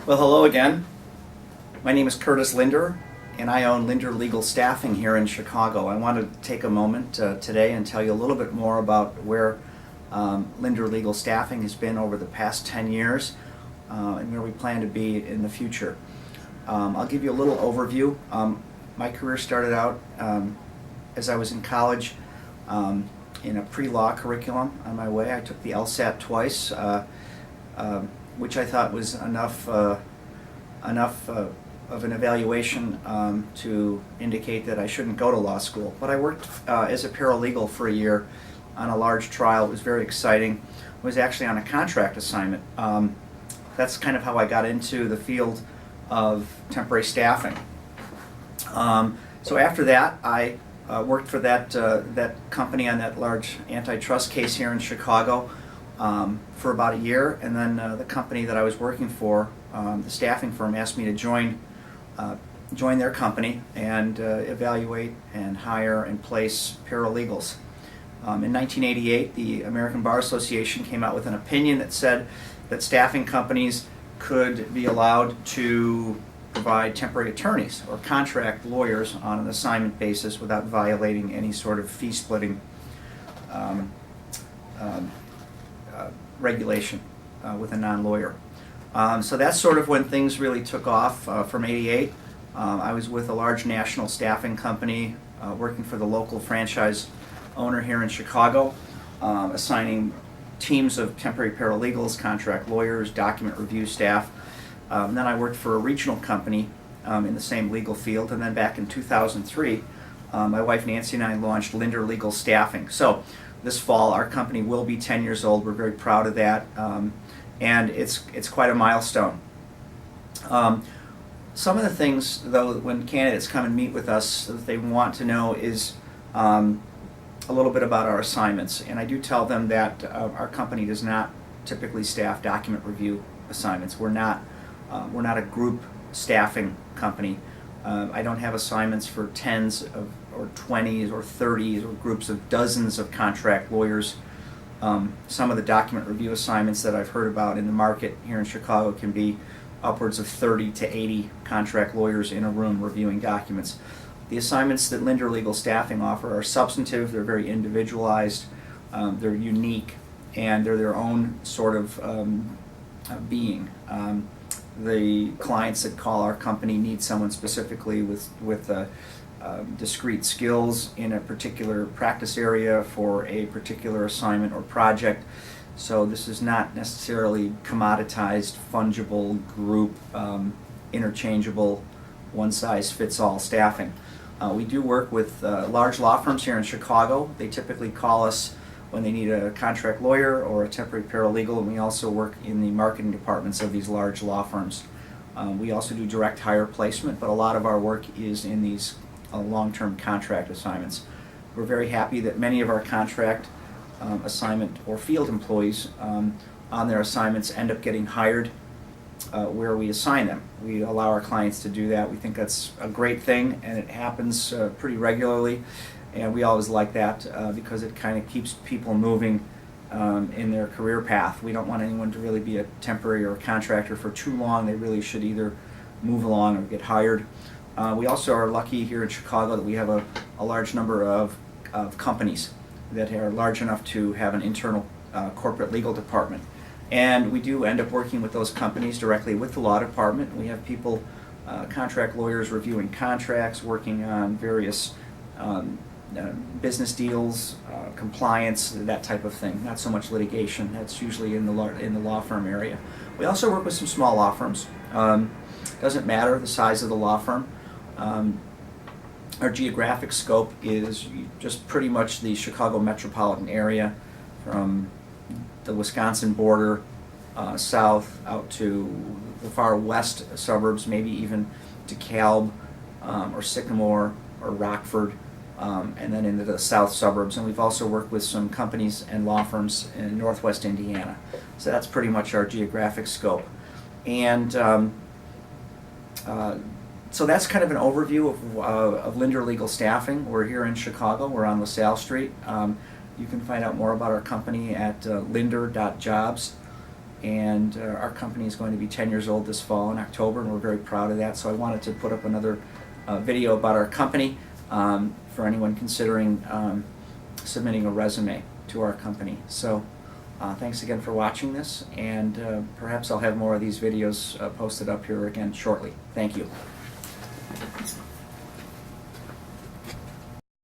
Well, hello again. My name is Curtis Linder, and I own Linder Legal Staffing here in Chicago. I want to take a moment today and tell you a little bit more about where Linder Legal Staffing has been over the past 10 years and where we plan to be in the future. I'll give you a little overview. My career started out as I was in college in a pre-law curriculum on my way. I took the LSAT twice, which I thought was enough of an evaluation to indicate that I shouldn't go to law school. But I worked as a paralegal for a year on a large trial. It was very exciting. I was actually on a contract assignment. That's kind of how I got into the field of temporary staffing. So after that, I worked for that company on that large antitrust case here in Chicago for about a year, and then the company that I was working for, the staffing firm, asked me to join their company and evaluate and hire and place paralegals. In 1988, the American Bar Association came out with an opinion that said that staffing companies could be allowed to provide temporary attorneys or contract lawyers on an assignment basis without violating any sort of fee-splitting regulation with a non-lawyer. So that's sort of when things really took off from '88. I was with a large national staffing company working for the local franchise owner here in Chicago, assigning teams of temporary paralegals, contract lawyers, document review staff. Then I worked for a regional company in the same legal field, and then back in 2003, my wife Nancy and I launched Linder Legal Staffing. So this fall, our company will be 10 years old. We're very proud of that, and it's quite a milestone. Some of the things, though, when candidates come and meet with us, that they want to know is a little bit about our assignments. And I do tell them that our company does not typically staff document review assignments. We're not a group staffing company. I don't have assignments for tens of or 20s or 30s or groups of dozens of contract lawyers. Some of the document review assignments that I've heard about in the market here in Chicago can be upwards of 30 to 80 contract lawyers in a room reviewing documents. The assignments that Linder Legal Staffing offer are substantive, they're very individualized, they're unique, and they're their own sort of being. The clients that call our company need someone specifically with discrete skills in a particular practice area for a particular assignment or project. So this is not necessarily commoditized, fungible, group, interchangeable, one-size-fits-all staffing. We do work with large law firms here in Chicago. They typically call us when they need a contract lawyer or a temporary paralegal, and we also work in the marketing departments of these large law firms. We also do direct hire placement, but a lot of our work is in these long-term contract assignments. We're very happy that many of our contract assignment or field employees on their assignments end up getting hired where we assign them. We allow our clients to do that. We think that's a great thing, and it happens pretty regularly. And we always like that because it kind of keeps people moving in their career path. We don't want anyone to really be a temporary or a contractor for too long. They really should either move along or get hired. We also are lucky here in Chicago that we have a large number of companies that are large enough to have an internal corporate legal department. And we do end up working with those companies directly with the law department. We have people, contract lawyers reviewing contracts, working on various business deals, compliance, that type of thing. Not so much litigation. That's usually in the law firm area. We also work with some small law firms. Doesn't matter the size of the law firm. Our geographic scope is just pretty much the Chicago metropolitan area, from the Wisconsin border south out to the far west suburbs, maybe even DeKalb or Sycamore or Rockford, and then into the south suburbs. And we've also worked with some companies and law firms in northwest Indiana. So that's pretty much our geographic scope. And so that's kind of an overview of Linder Legal Staffing. We're here in Chicago. We're on LaSalle Street. You can find out more about our company at linder.jobs. and our company is going to be 10 years old this fall in October, and we're very proud of that. So I wanted to put up another video about our company for anyone considering submitting a resume to our company. So thanks again for watching this, and perhaps I'll have more of these videos posted up here again shortly. Thank you.